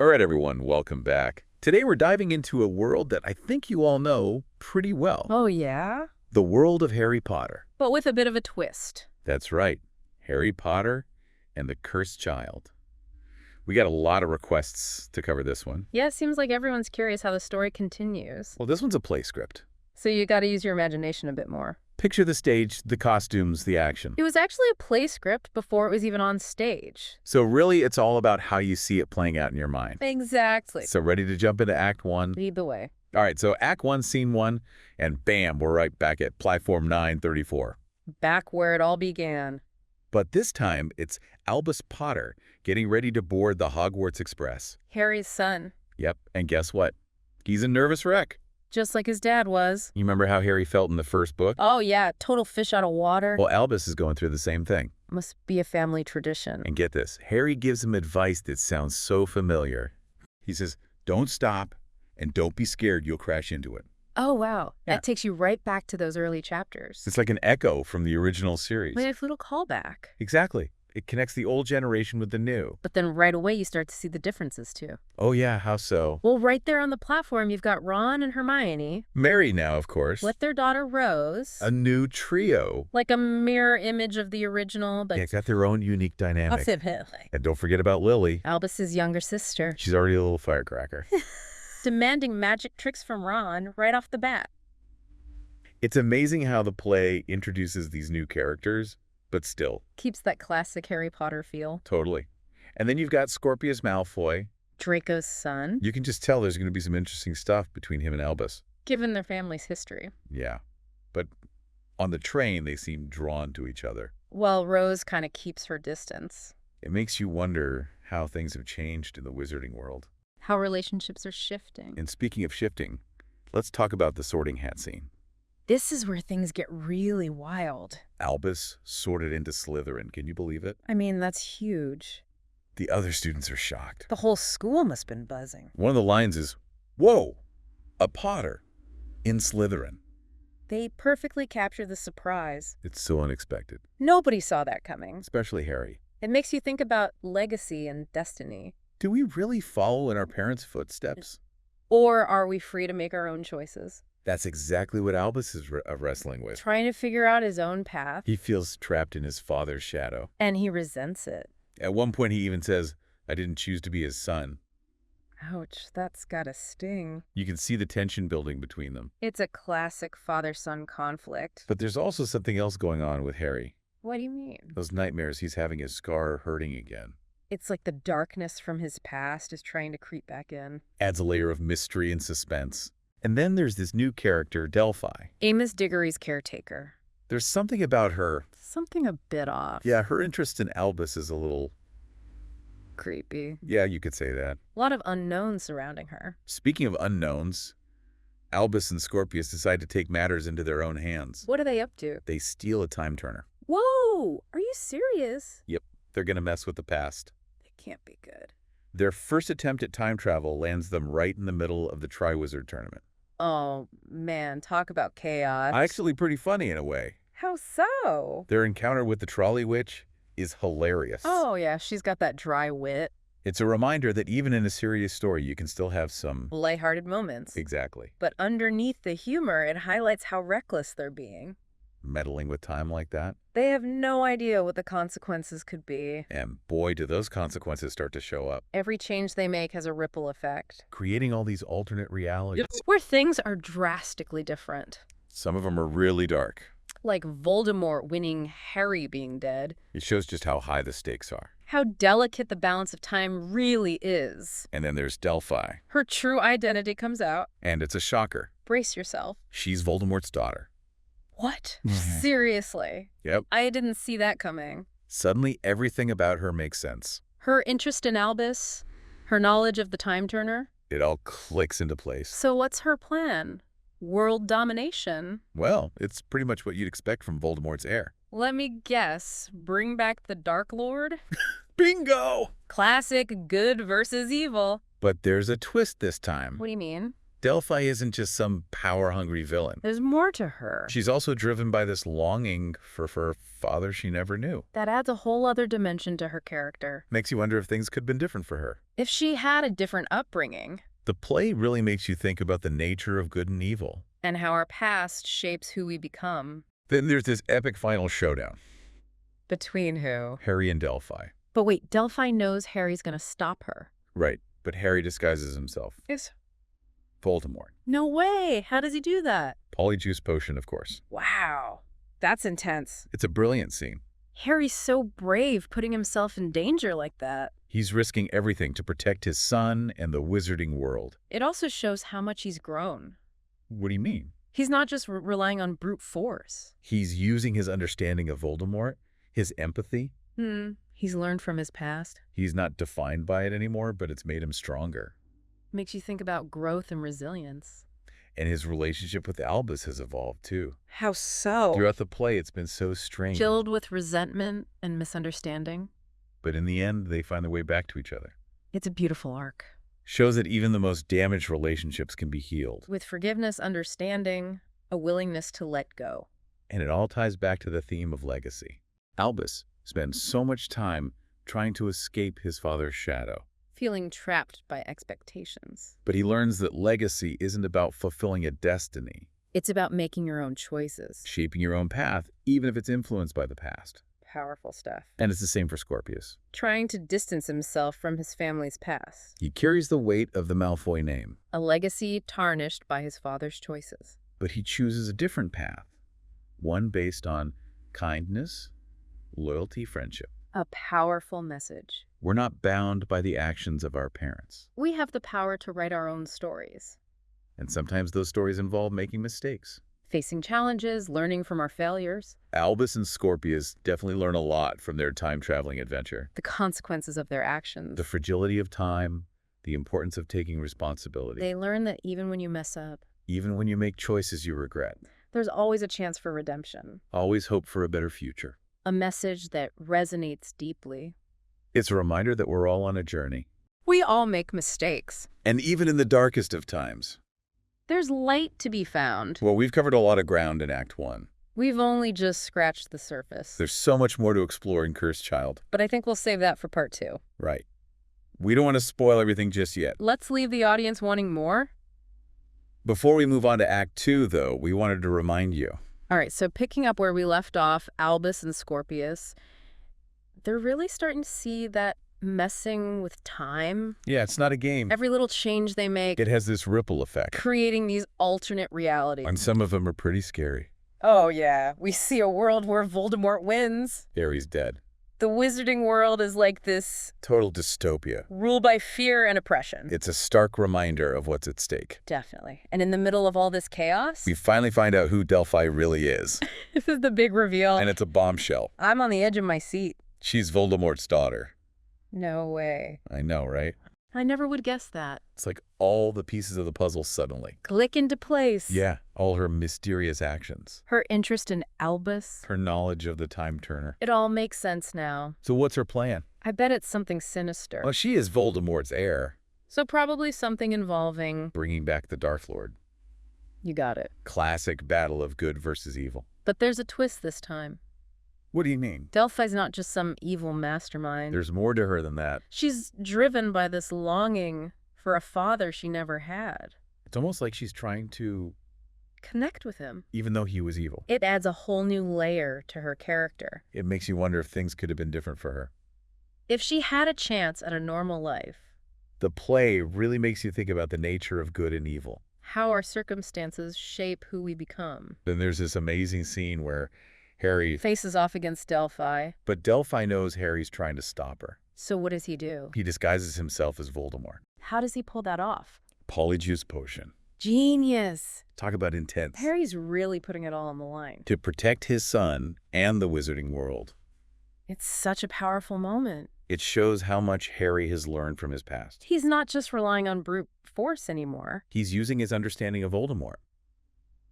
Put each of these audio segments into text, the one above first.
All right, everyone, welcome back. Today we're diving into a world that I think you all know pretty well. Oh, yeah? The world of Harry Potter. But with a bit of a twist. That's right. Harry Potter and the Cursed Child. We got a lot of requests to cover this one. Yeah, it seems like everyone's curious how the story continues. Well, this one's a play script. So you gotta use your imagination a bit more. Picture the stage, the costumes, the action. It was actually a play script before it was even on stage. So really, it's all about how you see it playing out in your mind. Exactly. So ready to jump into Act 1? Lead the way. All right, so Act 1, Scene 1, and bam, we're right back at platform 934. Back where it all began. But this time, it's Albus Potter getting ready to board the Hogwarts Express. Harry's son. Yep, and guess what? He's a nervous wreck. Just like his dad was. You remember how Harry felt in the first book? Oh, yeah. Total fish out of water. Well, Albus is going through the same thing. Must be a family tradition. And get this, Harry gives him advice that sounds so familiar. He says, don't stop, and don't be scared you'll crash into it. Oh, wow. Yeah. That takes you right back to those early chapters. It's like an echo from the original series. Like a little callback. Exactly. It connects the old generation with the new. But then right away you start to see the differences, too. Oh yeah, how so? Well, right there on the platform, you've got Ron and Hermione. Mary now, of course. With their daughter, Rose. A new trio. Like a mirror image of the original, but... Yeah, got their own unique dynamic. Possibly. And don't forget about Lily. Albus's younger sister. She's already a little firecracker. Demanding magic tricks from Ron right off the bat. It's amazing how the play introduces these new characters, but still. Keeps that classic Harry Potter feel. Totally. And then you've got Scorpius Malfoy. Draco's son. You can just tell there's going to be some interesting stuff between him and Albus. Given their family's history. Yeah. But on the train, they seem drawn to each other. Well, Rose kind of keeps her distance. It makes you wonder how things have changed in the wizarding world. How relationships are shifting. And speaking of shifting, let's talk about the sorting hat scene. This is where things get really wild. Albus sorted into Slytherin. Can you believe it? I mean, that's huge. The other students are shocked. The whole school must have been buzzing. One of the lines is, "Whoa, a Potter in Slytherin." They perfectly capture the surprise. It's so unexpected. Nobody saw that coming. Especially Harry. It makes you think about legacy and destiny. Do we really follow in our parents' footsteps? Or are we free to make our own choices? That's exactly what Albus is wrestling with. Trying to figure out his own path. He feels trapped in his father's shadow. And he resents it. At one point, he even says, "I didn't choose to be his son." Ouch, that's gotta sting. You can see the tension building between them. It's a classic father-son conflict. But there's also something else going on with Harry. What do you mean? Those nightmares he's having his scar hurting again. It's like the darkness from his past is trying to creep back in. Adds a layer of mystery and suspense. And then there's this new character, Delphi. Amos Diggory's caretaker. There's something about her. Something a bit off. Yeah, her interest in Albus is a little... creepy. Yeah, you could say that. A lot of unknowns surrounding her. Speaking of unknowns, Albus and Scorpius decide to take matters into their own hands. What are they up to? They steal a time turner. Whoa! Are you serious? Yep, they're gonna mess with the past. It can't be good. Their first attempt at time travel lands them right in the middle of the Triwizard Tournament. Oh, man, talk about chaos. Actually pretty funny in a way. How so? Their encounter with the Trolley Witch is hilarious. Oh, yeah, she's got that dry wit. It's a reminder that even in a serious story, you can still have some... lighthearted moments. Exactly. But underneath the humor, it highlights how reckless they're being. Meddling with time like that. They have no idea what the consequences could be. And boy, do those consequences start to show up. Every change they make has a ripple effect. Creating all these alternate realities. Where things are drastically different. Some of them are really dark. Like Voldemort winning, Harry being dead. It shows just how high the stakes are. How delicate the balance of time really is. And then there's Delphi. Her true identity comes out. And it's a shocker. Brace yourself. She's Voldemort's daughter. What? Seriously? Yep. I didn't see that coming. Suddenly, everything about her makes sense. Her interest in Albus, her knowledge of the time turner. It all clicks into place. So what's her plan? World domination? Well, it's pretty much what you'd expect from Voldemort's heir. Let me guess. Bring back the Dark Lord? Bingo! Classic good versus evil. But there's a twist this time. What do you mean? Delphi isn't just some power-hungry villain. There's more to her. She's also driven by this longing for her father she never knew. That adds a whole other dimension to her character. Makes you wonder if things could have been different for her. If she had a different upbringing, The play really makes you think about the nature of good and evil. and how our past shapes who we become. Then there's this epic final showdown. Between who? Harry and Delphi. But wait, Delphi knows Harry's gonna stop her. Right, but Harry disguises himself. Is Voldemort. No way! How does he do that? Polyjuice potion, of course. Wow. That's intense. It's a brilliant scene. Harry's so brave putting himself in danger like that. He's risking everything to protect his son and the wizarding world. It also shows how much he's grown. What do you mean? He's not just relying on brute force. He's using his understanding of Voldemort, his empathy. He's learned from his past. He's not defined by it anymore, but it's made him stronger. Makes you think about growth and resilience. And his relationship with Albus has evolved, too. How so? Throughout the play, it's been so strange. Filled with resentment and misunderstanding. But in the end, they find their way back to each other. It's a beautiful arc. Shows that even the most damaged relationships can be healed. With forgiveness, understanding, a willingness to let go. And it all ties back to the theme of legacy. Albus spends so much time trying to escape his father's shadow. Feeling trapped by expectations. But he learns that legacy isn't about fulfilling a destiny. It's about making your own choices. Shaping your own path, even if it's influenced by the past. Powerful stuff. And it's the same for Scorpius. Trying to distance himself from his family's past. He carries the weight of the Malfoy name. A legacy tarnished by his father's choices. But he chooses a different path. One based on kindness, loyalty, friendship. A powerful message. We're not bound by the actions of our parents. We have the power to write our own stories. And sometimes those stories involve making mistakes. Facing challenges, learning from our failures. Albus and Scorpius definitely learn a lot from their time-traveling adventure. The consequences of their actions. The fragility of time, the importance of taking responsibility. They learn that even when you mess up, even when you make choices you regret, there's always a chance for redemption. Always hope for a better future. A message that resonates deeply. It's a reminder that we're all on a journey. We all make mistakes. And even in the darkest of times. There's light to be found. Well, we've covered a lot of ground in Act 1. We've only just scratched the surface. There's so much more to explore in Cursed Child. But I think we'll save that for part 2. Right. We don't want to spoil everything just yet. Let's leave the audience wanting more. Before we move on to Act 2, though, we wanted to remind you. All right, so picking up where we left off, Albus and Scorpius, they're really starting to see that messing with time. Yeah, it's not a game. Every little change they make, It has this ripple effect. creating these alternate realities. And some of them are pretty scary. Oh yeah, we see a world where Voldemort wins. Harry's dead. The wizarding world is like this Total dystopia. ruled by fear and oppression. It's a stark reminder of what's at stake. Definitely. And in the middle of all this chaos, We finally find out who Delphi really is. this is the big reveal. And it's a bombshell. I'm on the edge of my seat. She's Voldemort's daughter. No way. I know, right? I never would guess that. It's like all the pieces of the puzzle suddenly. Click into place. Yeah, all her mysterious actions. Her interest in Albus. Her knowledge of the Time Turner. It all makes sense now. So what's her plan? I bet it's something sinister. Well, she is Voldemort's heir, So probably something involving... bringing back the Dark Lord. You got it. Classic battle of good versus evil. But there's a twist this time. What do you mean? Delphi's not just some evil mastermind. There's more to her than that. She's driven by this longing for a father she never had. It's almost like she's trying to, Connect with him. even though he was evil. It adds a whole new layer to her character. It makes you wonder if things could have been different for her. If she had a chance at a normal life, The play really makes you think about the nature of good and evil. how our circumstances shape who we become. Then there's this amazing scene where Harry... Faces off against Delphi. But Delphi knows Harry's trying to stop her. So what does he do? He disguises himself as Voldemort. How does he pull that off? Polyjuice potion. Genius. Talk about intense. Harry's really putting it all on the line. To protect his son and the wizarding world. It's such a powerful moment. It shows how much Harry has learned from his past. He's not just relying on brute force anymore. He's using his understanding of Voldemort.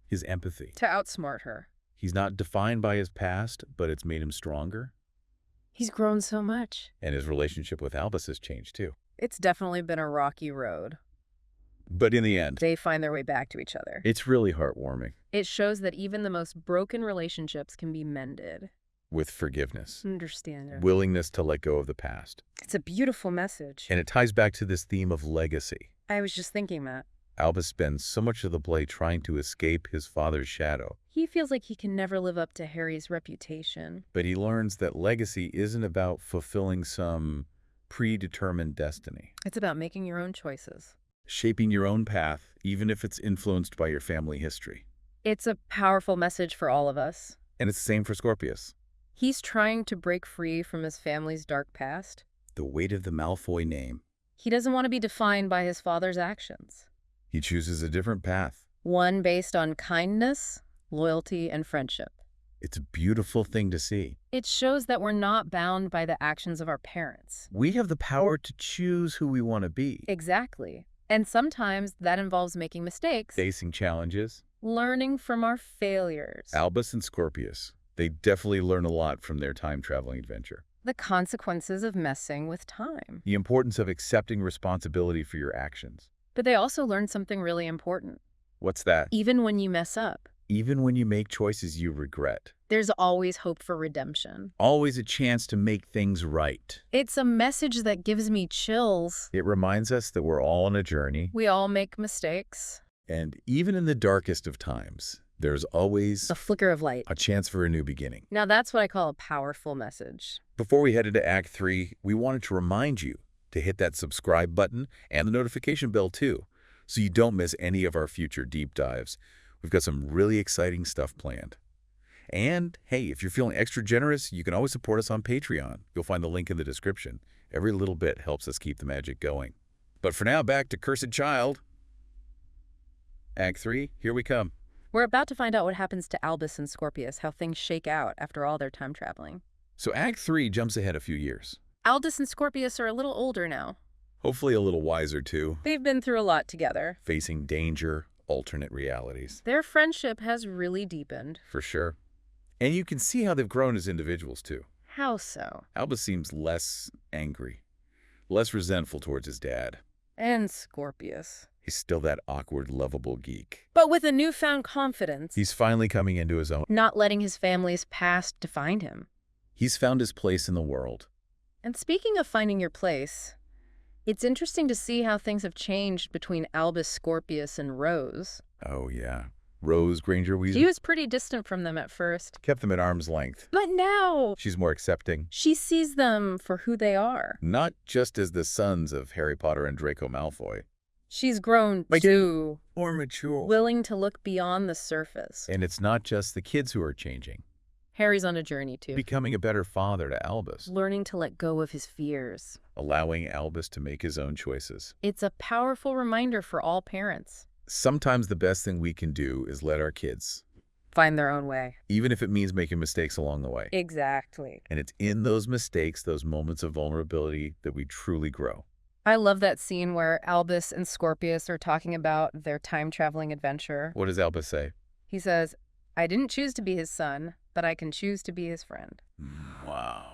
His empathy. To outsmart her. He's not defined by his past, but it's made him stronger. He's grown so much. And his relationship with Albus has changed too. It's definitely been a rocky road. But in the end, They find their way back to each other. it's really heartwarming. It shows that even the most broken relationships can be mended. with forgiveness, Understand. willingness to let go of the past. It's a beautiful message. And it ties back to this theme of legacy. I was just thinking that. Albus spends so much of the play trying to escape his father's shadow. He feels like he can never live up to Harry's reputation. But he learns that legacy isn't about fulfilling some predetermined destiny. It's about making your own choices. Shaping your own path, even if it's influenced by your family history. It's a powerful message for all of us. And it's the same for Scorpius. He's trying to break free from his family's dark past. The weight of the Malfoy name. He doesn't want to be defined by his father's actions. He chooses a different path. One based on kindness, loyalty, and friendship. It's a beautiful thing to see. It shows that we're not bound by the actions of our parents. We have the power to choose who we want to be. Exactly. And sometimes that involves making mistakes. Facing challenges. Learning from our failures. Albus and Scorpius. They definitely learn a lot from their time-traveling adventure. The consequences of messing with time. The importance of accepting responsibility for your actions. But they also learn something really important. What's that? Even when you mess up, Even when you make choices you regret. there's always hope for redemption. Always a chance to make things right. It's a message that gives me chills. It reminds us that we're all on a journey. We all make mistakes. And even in the darkest of times, there's always A flicker of light. a chance for a new beginning. Now that's what I call a powerful message. Before we head into Act 3, we wanted to remind you to hit that subscribe button and the notification bell too, so you don't miss any of our future deep dives. We've got some really exciting stuff planned. And hey, if you're feeling extra generous, you can always support us on Patreon. You'll find the link in the description. Every little bit helps us keep the magic going. But for now, back to Cursed Child. Act 3, here we come. We're about to find out what happens to Albus and Scorpius, how things shake out after all their time traveling. So Act 3 jumps ahead a few years. Albus and Scorpius are a little older now. Hopefully a little wiser too, They've been through a lot together. facing danger, alternate realities. Their friendship has really deepened. For sure. And you can see how they've grown as individuals too. How so? Albus seems less angry, less resentful towards his dad. And Scorpius. He's still that awkward, lovable geek. But with a newfound confidence, He's finally coming into his own. not letting his family's past define him. He's found his place in the world. And speaking of finding your place, it's interesting to see how things have changed between Albus, Scorpius, and Rose. Oh yeah. Rose Granger She Weasley was pretty distant from them at first. kept them at arm's length. But now, She's more accepting. she sees them for who they are. Not just as the sons of Harry Potter and Draco Malfoy. She's grown Like- too, More mature. willing to look beyond the surface. And it's not just the kids who are changing. Harry's on a journey too, Becoming a better father to Albus. learning to let go of his fears. Allowing Albus to make his own choices. It's a powerful reminder for all parents. Sometimes the best thing we can do is let our kids, Find their own way. even if it means making mistakes along the way. Exactly. And it's in those mistakes, those moments of vulnerability, that we truly grow. I love that scene where Albus and Scorpius are talking about their time-traveling adventure. What does Albus say? He says, I didn't choose to be his son, but I can choose to be his friend. Wow.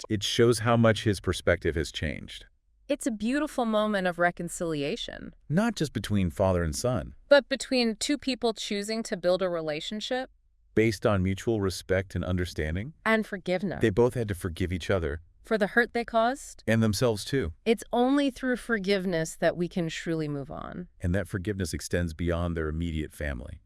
It shows how much his perspective has changed. It's a beautiful moment of reconciliation. Not just between father and son. But between two people choosing to build a relationship Based on mutual respect and understanding, and forgiveness they both had to forgive each other for the hurt they caused, and themselves too. it's only through forgiveness that we can truly move on. And that forgiveness extends beyond their immediate family.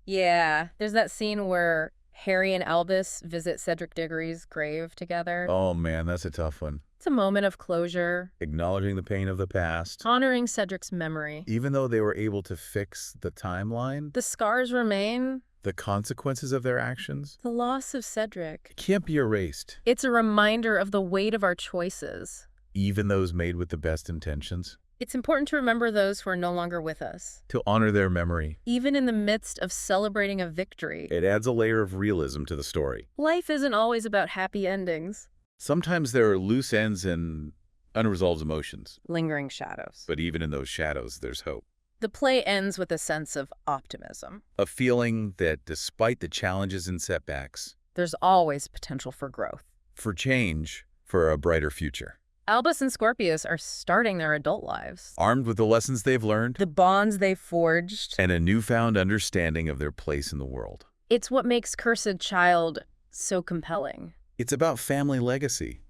Yeah, there's that scene where Harry and Albus visit Cedric Diggory's grave together. Oh man, that's a tough one. It's a moment of closure, Acknowledging the pain of the past. honoring Cedric's memory. Even though they were able to fix the timeline, The scars remain, the consequences of their actions the loss of Cedric. can't be erased. It's a reminder of the weight of our choices. Even those made with the best intentions. It's important to remember those who are no longer with us. To honor their memory. Even in the midst of celebrating a victory, It adds a layer of realism to the story. life isn't always about happy endings. Sometimes there are loose ends and unresolved emotions. Lingering shadows. But even in those shadows, there's hope. The play ends with a sense of optimism. A feeling that despite the challenges and setbacks, There's always potential for growth. for change, for a brighter future. Albus and Scorpius are starting their adult lives. Armed with the lessons they've learned The bonds they've forged. and a newfound understanding of their place in the world. It's what makes Cursed Child so compelling? It's about family legacy,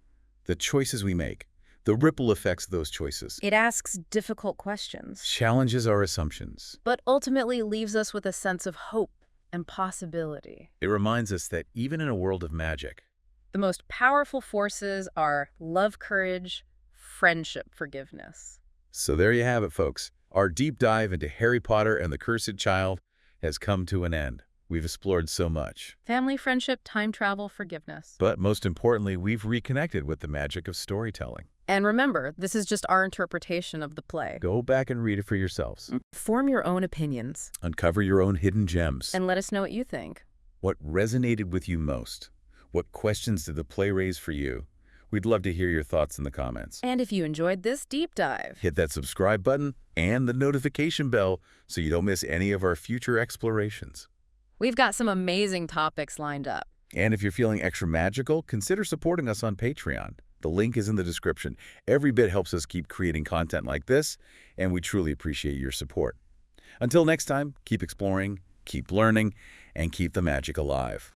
the choices we make, the ripple effects of those choices. It asks difficult questions, Challenges our assumptions. but ultimately leaves us with a sense of hope and possibility. It reminds us that even in a world of magic, The most powerful forces are love, courage, friendship, forgiveness. So there you have it, folks. Our deep dive into Harry Potter and the Cursed Child has come to an end. We've explored so much. Family, friendship, time travel, forgiveness. But most importantly, we've reconnected with the magic of storytelling. And remember, this is just our interpretation of the play. Go back and read it for yourselves. Form your own opinions. Uncover your own hidden gems. And let us know what you think. What resonated with you most? What questions did the play raise for you? We'd love to hear your thoughts in the comments. And if you enjoyed this deep dive, Hit that subscribe button and the notification bell so you don't miss any of our future explorations. we've got some amazing topics lined up. And if you're feeling extra magical, consider supporting us on Patreon. The link is in the description. Every bit helps us keep creating content like this, and we truly appreciate your support. Until next time, keep exploring, keep learning, and keep the magic alive.